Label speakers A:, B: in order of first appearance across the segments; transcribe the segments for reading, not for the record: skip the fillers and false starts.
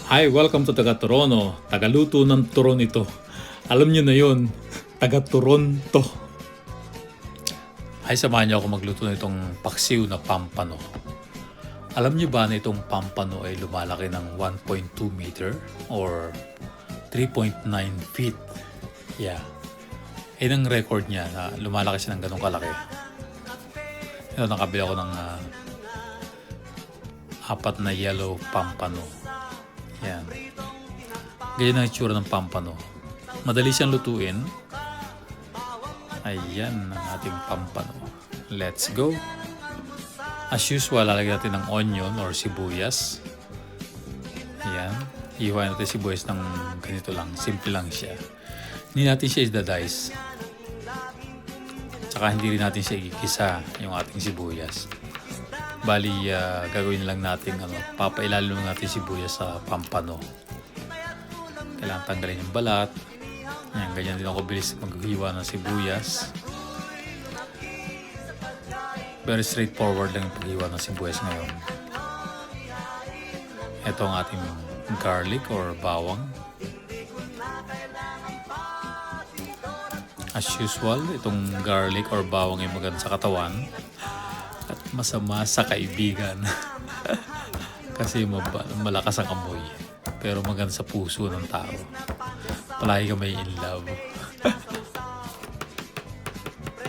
A: Hi, welcome to Taga-Torono. Tagaluto ng turon ito. Alam nyo na yun, taga-turon to. Ay, samahan niyo ako magluto na itong paksiw na pampano. Alam niyo ba na itong pampano ay lumalaki ng 1.2 meter or 3.9 feet? Yeah. Yan ang record niya na lumalaki siya ng ganong kalaki. Ito, nakabili ako ng 4 na yellow pampano. Yan. Ganyan ang itsura ng pampano. Madali siyang lutuin. Ayan ang ating pampano. Let's go. As usual, lalagyan natin ng onion or sibuyas. Ayan. Ihiwain natin sibuyas ng ganito lang. Simple lang siya. Hindi natin siya i-dice. Tsaka hindi rin natin siya igigisa yung ating sibuyas. Bali, gagawin lang natin, papailalim natin sibuyas sa pampano. Kailangan tanggalin yung balat. Yan, ganyan din ako bilis maghiwa ng sibuyas. Very straightforward lang yung paghiwa ng sibuyas ngayon. Ito ang ating garlic or bawang. As usual, itong garlic or bawang ay maganda sa katawan at masama sa kaibigan. Kasi malakas ang amoy, pero maganda sa puso ng tao. Palagi ka may in love.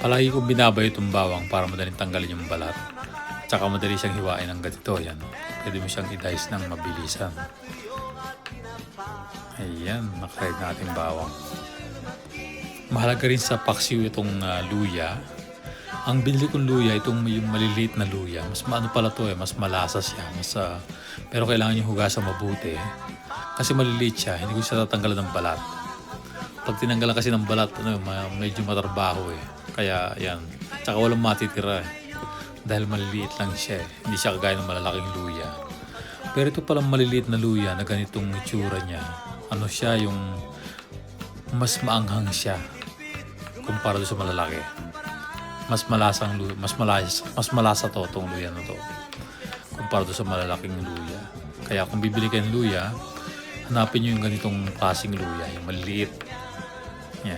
A: Palagi kong binabayo itong bawang para madaling tanggalin yung balat. Tsaka madali siyang hiwain ng ganito. Yan. Pwede mo siyang i-dice ng mabilisan. Ayan, nakaread na ating bawang. Mahalaga rin sa paksiw itong luya. Ang binili kong luya, itong yung maliliit na luya, mas maano pala to mas malasa siya. Pero kailangan yung hugasan mabuti. Kasi maliliit siya, hindi ko siya tatanggalan ng balat. Pag tinanggalan kasi ng balat, medyo matarbaho Kaya yan, tsaka walang matitira dahil maliliit lang siya Hindi siya kagaya ng malalaking luya. Pero ito palang maliliit na luya na ganitong itsura niya. Ano siya, yung mas maanghang siya kumpara sa malalaki. Mas malasa to itong luya na to kumpara sa malalaking luya. Kaya kung bibili kayo ng luya, hanapin nyo yung ganitong klaseng luya, yung maliliit. Yeah.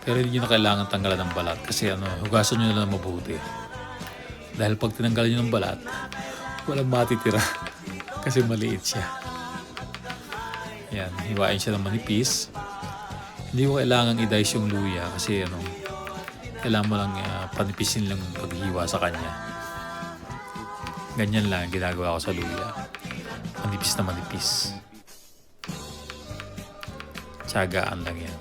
A: Pero hindi nyo na kailangan tanggalan ng balat kasi hugasan nyo na lang mabuti. Dahil pag tinanggalan nyo ng balat, walang matitira kasi maliit siya. Yan, hiwain siya ng manipis. Hindi mo kailangan i-dice yung luya kasi kailangan mo lang panipisin lang yung paghiwa sa kanya. Ganyan lang ginagawa ko sa luya. Manipis na manipis. Tiyagaan lang yan.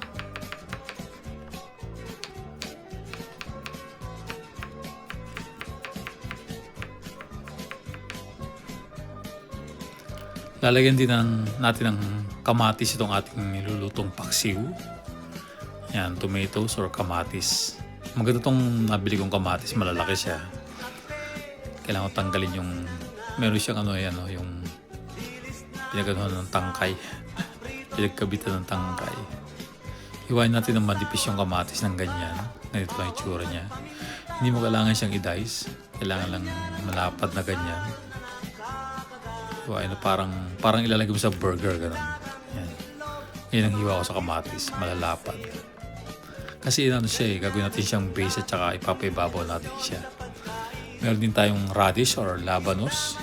A: Lalagyan din natin ng kamatis itong ating nilulutong paksiw. Yan, tomatoes or kamatis. Maganda itong nabili kong kamatis, malalaki siya. Kailangan ko tanggalin yung, meron siyang yung pinaganohan ng tangkay. Pinagkabitan ng tangkay. Hiwain natin ng manipis yung kamatis ng ganyan. Ganito lang itsura niya. Hindi mo kailangan siyang i-dice. Kailangan lang malapad na ganyan. Hiwain na parang ilalagay mo sa burger, gano'n. Yan. Yan ang hiwa ko sa kamatis, malalapad. Kasi siya gagawin natin siyang base at saka ipapaibabaw natin siya. Meron din tayong radish or labanos.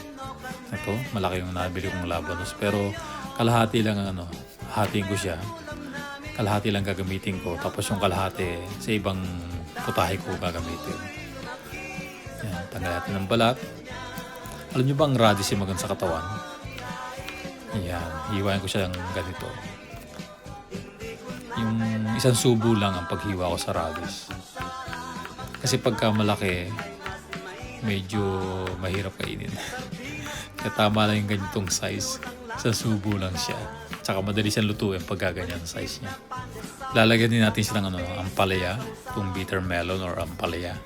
A: Ito, malaki yung nabili kong labanos. Pero kalahati lang hatiin ko siya. Kalahati lang gagamitin ko. Tapos yung kalahati sa ibang putahe ko gagamitin. Yan, tanggal natin ng balat. Alam nyo ba ang radish ay maganda sa katawan? Yan, hiwain ko siya ng ganito. Yung isang subo lang ang paghiwa ko sa radish. Kasi pagka malaki, medyo mahirap kainin. Kaya tama lang yung ganitong size. Isang subo lang siya. Tsaka madali siyang lutuin pag gaganyan ang size niya. Lalagyan din natin siya ng ampalaya, itong bitter melon or ampalaya.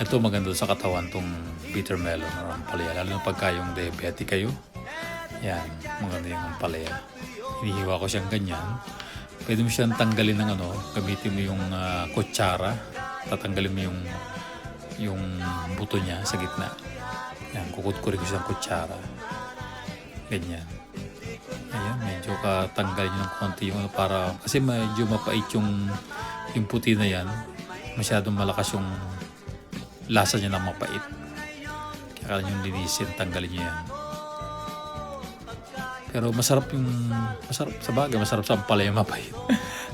A: Ito maganda sa katawan itong bitter melon or ampalaya. Lalo na pagka yung diabetic kayo. Yan, maganda yung ampalaya. Hinihiwa ko siyang ganyan. Pwede mo siyang tanggalin ng gamitin mo yung kutsara. Tatanggalin mo yung buto niya sa gitna. Yan, kukutkurin ko siyang kutsara. Ganyan. Ayan. Saka tanggalin nyo ng konti yung ano para, kasi medyo mapait yung puti na yan. Masyadong malakas yung lasa niya na mapait. Kaya yung linisin, tanggalin nyo yan. Pero masarap sa bagay, masarap sa ampalaya mapait.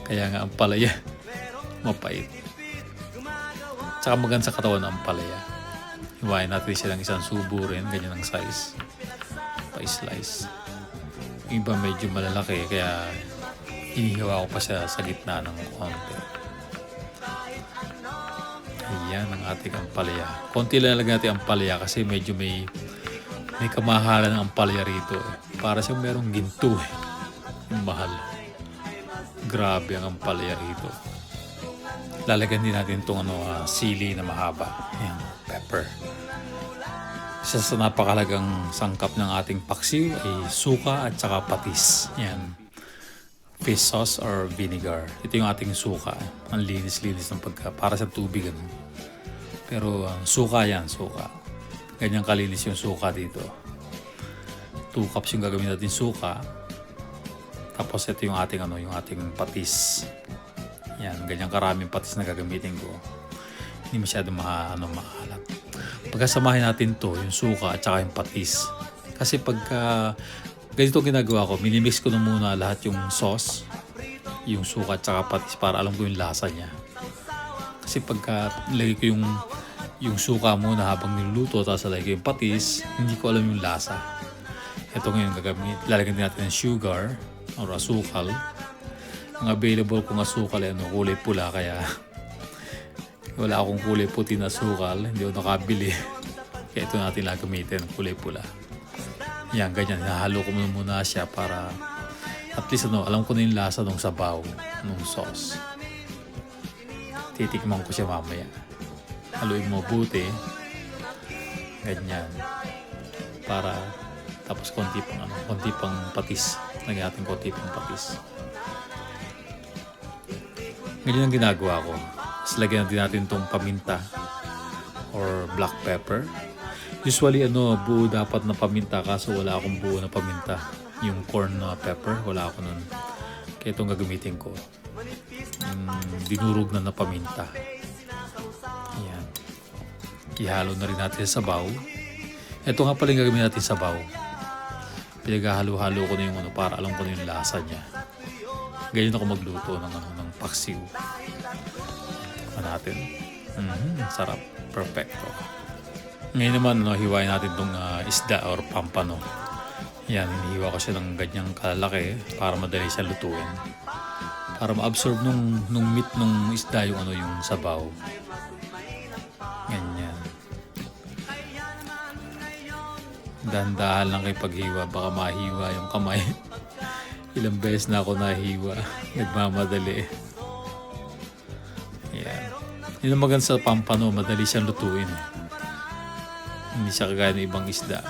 A: Kaya nga ampalaya mapait. Tsaka maganda sa katawan ng ampalaya. Hiwain natin siya ng isang subo rin, ganyan ang size. Pa-slice. Yung iba medyo malalaki, kaya inihiwa ko pa siya sa gitna ng konti. Ayan ang ating ampalaya. Konti lang natin ampalaya kasi medyo may kamahalan ng ampalaya rito. Para siyang merong ginto eh. Yung mahal. Grabe ang ampalaya rito. Lalagyan din natin itong sili na mahaba. Ayan, pepper. Isa sa napakalagang sangkap ng ating paksiw ay suka at saka patis. Yan. Fish sauce or vinegar. Ito yung ating suka. Ang linis-linis ng para sa tubig. Ano? Pero suka yan, suka. Ganyan kalinis yung suka dito. 2 cups yung gagawin natin suka. Tapos ito yung ating yung ating patis. Yan, ganyang karaming patis na gagamitin ko. Hindi masyado maalat. Pagkasamahin natin to, yung suka at saka yung patis. Kasi pagka ganito ginagawa ko, minimix ko na muna lahat yung sauce, yung suka at saka patis para alam ko yung lasa niya. Kasi pagka nilagay ko yung suka muna habang niluluto, tapos nilagay ko yung patis, hindi ko alam yung lasa. Ito ngayon gagamit, lalagyan din natin ng sugar or asukal. Ang available kong asukal ay kulay pula, kaya wala akong kulay puti na asukal, hindi ako nakabili. Kaya ito natin gagamitin, kulay pula. Yan, ganyan. Nahalo ko muna siya para at least alam ko na yung lasa ng sabaw, ng sauce. Titikman ko siya mamaya. Haluin mo buti. Ganyan. Para tapos konti pang patis. Lagyan natin konti pang patis. Ganyan ang ginagawa ko. Tapos lagyan natin itong paminta or black pepper. Usually buo dapat na paminta, kaso wala akong buo na paminta. Yung corn na pepper, wala ako nun. Kaya itong gagamitin ko. Dinurog na paminta. Ayan. Ihalo na rin natin sa sabaw. Ito nga pala yung gagawin natin sa sabaw. Pinaghalo-halo ko na yung para alam ko na yung lasa niya. Ganyan ako magluto ng paksiw. Natin. Sarap. Perfecto. Ngayon naman, hiwain natin itong isda or pampano. Yan, hinihiwa ko siya ng ganyang kalalaki para madali siya lutuin. Para ma-absorb nung meat nung isda yung sabaw. Ganyan. Dahan-dahan lang kayo paghiwa, baka mahiwa yung kamay. Ilang beses na ako nahiwa. Nagmamadali. Yan. Yun ang maganda sa pampano, madali siyang lutuin. Hindi siya kagaya ng ibang isda.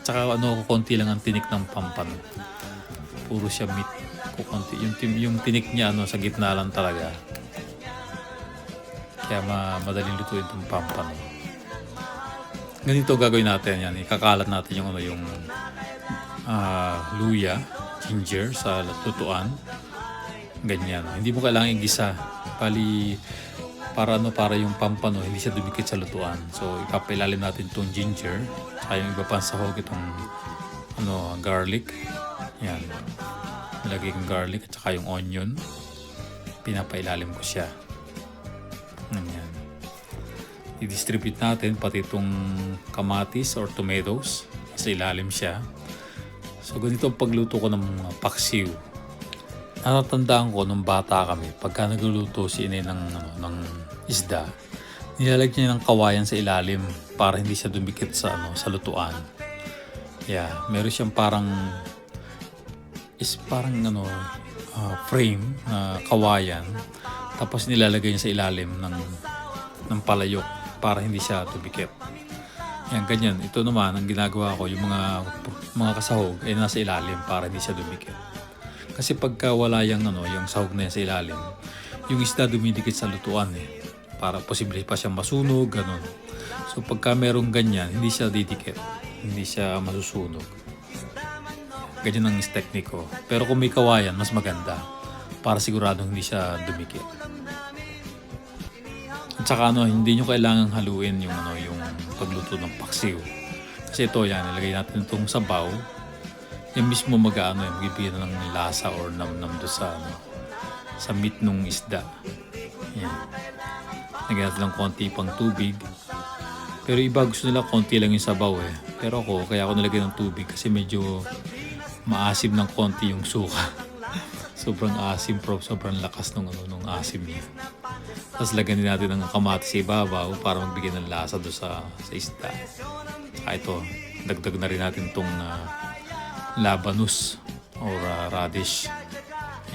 A: Tsaka konti lang ang tinik ng pampano. Puro siya meat. Kukunti. Yung tinik niya sa gitna lang talaga. Kaya madaling lutuin itong pampano. Ganito gagawin natin yan. Ikakalat natin yung luya, ginger sa lutuan. Ganyan. Hindi mo kailangan igisa. Bali, para yung pampano hindi siya dumikit sa lutuan. So ipapailalim natin itong ginger, saka yung iba pang sahog, itong garlic. Yan. Nilagay yung garlic at saka yung onion. Pinapailalim ko siya. Yan. I-distribute natin pati itong kamatis or tomatoes. Sa ilalim siya. So ganito ang pagluto ko ng paksiw. Natatandaan ko nung bata kami, pagka nagluluto si inay ng isda, nilalagyan niya ng kawayan sa ilalim para hindi siya dumikit sa lutuan. Yeah, meron siyang parang frame na kawayan, tapos nilalagay niya sa ilalim ng palayok para hindi siya dumikit. Yan, ganyan. Ito naman ang ginagawa ko, yung mga kasahog ay nasa ilalim para hindi siya dumikit. Kasi pagka wala yung sahog na yan sa ilalim, yung isda dumidikit sa lutuan para posible pa siyang masunog, ganun. So pagka merong ganyan, hindi siya didikit, hindi siya masusunog. Ganyan ang technique ko. Pero kung may kawayan, mas maganda. Para siguradong hindi siya dumikit. At saka hindi nyo kailangang haluin yung pagluto ng paksiw. Kasi ito yan, ilagay natin itong sabaw. Yung mismo magbibigay na ng lasa or namnam do sa meat nung isda. Yan. Lagyan natin ng konti pang tubig. Pero iba gusto nila konti lang yung sabaw eh. Pero ako, kaya ako nilagay ng tubig kasi medyo maasim ng konti yung suka. Sobrang asim, sobrang lakas nung asim niya. Tapos lagyan din natin ng kamatis sa ibabaw para magbigay ng lasa do sa isda. Ito, dagdag na rin natin itong labanus or radish.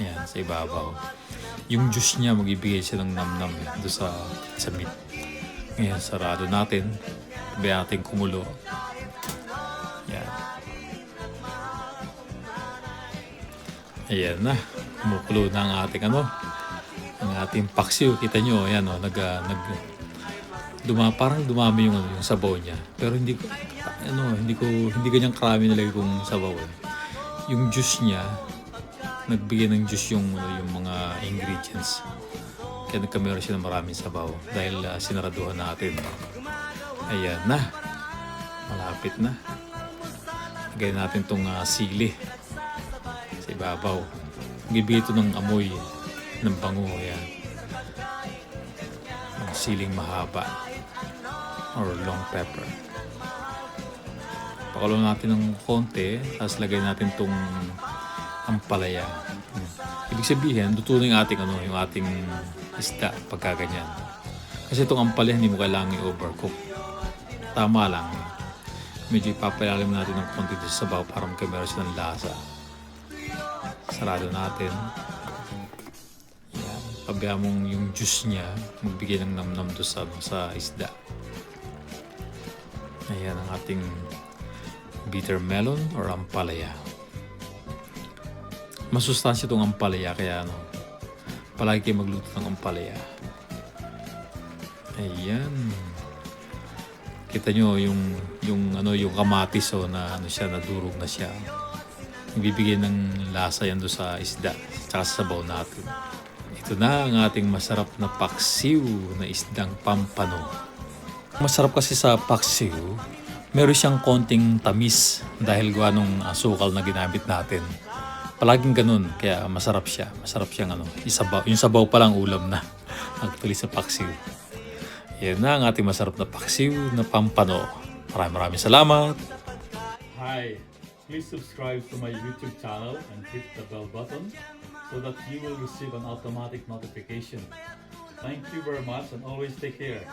A: Ayan, sa ibabaw. Yung juice niya, magbibigay siya ng namnam do sa meat. Ngayon, sarado natin. Tabi natin kumulo. Ayan. Ayan na. Kumukulo na ang ating ang ating paksiw. Kita nyo, ayan parang dumami yung sabaw niya. Pero hindi ganyang karami nilagay kong sabaw. Yung juice niya, nagbigay ng juice yung mga ingredients. Kaya nagkameron siya ng maraming sabaw dahil sinaraduhan natin. Ayan na. Malapit na. Lagay natin itong sili sa ibabaw. Magbibigay ito ng amoy ng bango. Ayan. Ang siling mahaba or long pepper. Pakuluan natin ng konti, tapos lagay natin itong ampalaya. Ibig sabihin, luto na yung ating isda pagka ganyan. Kasi itong ampalaya, hindi mo kailangan i-overcook. Tama lang. Medyo ipapalalim natin ng konti sa sabaw para magkameron siya ng lasa. Sarado natin. Yan. Pabayaan mong yung juice niya, magbigay ng namnam doon sa isda. Ayan ang ating bitter melon or ampalaya. Masustansya itong ampalaya kaya palagi kayo magluto ng ampalaya. Ayan. Kita nyo yung kamatis na nadurog na siya. Nagbibigay ng lasa yan doon sa isda tsaka sa sabaw natin. Ito na ang ating masarap na paksiw na isdang pampano. Masarap kasi sa paksiw, meron siyang konting tamis dahil gawa nung asukal na ginamit natin. Palaging ganun, kaya masarap siya. Masarap siyang yung sabaw pa lang ulam na. Actually sa paksiw. Yan na ang ating masarap na paksiw na pampano. Maraming salamat!
B: Hi! Please subscribe to my YouTube channel and hit the bell button so that you will receive an automatic notification. Thank you very much and always take care.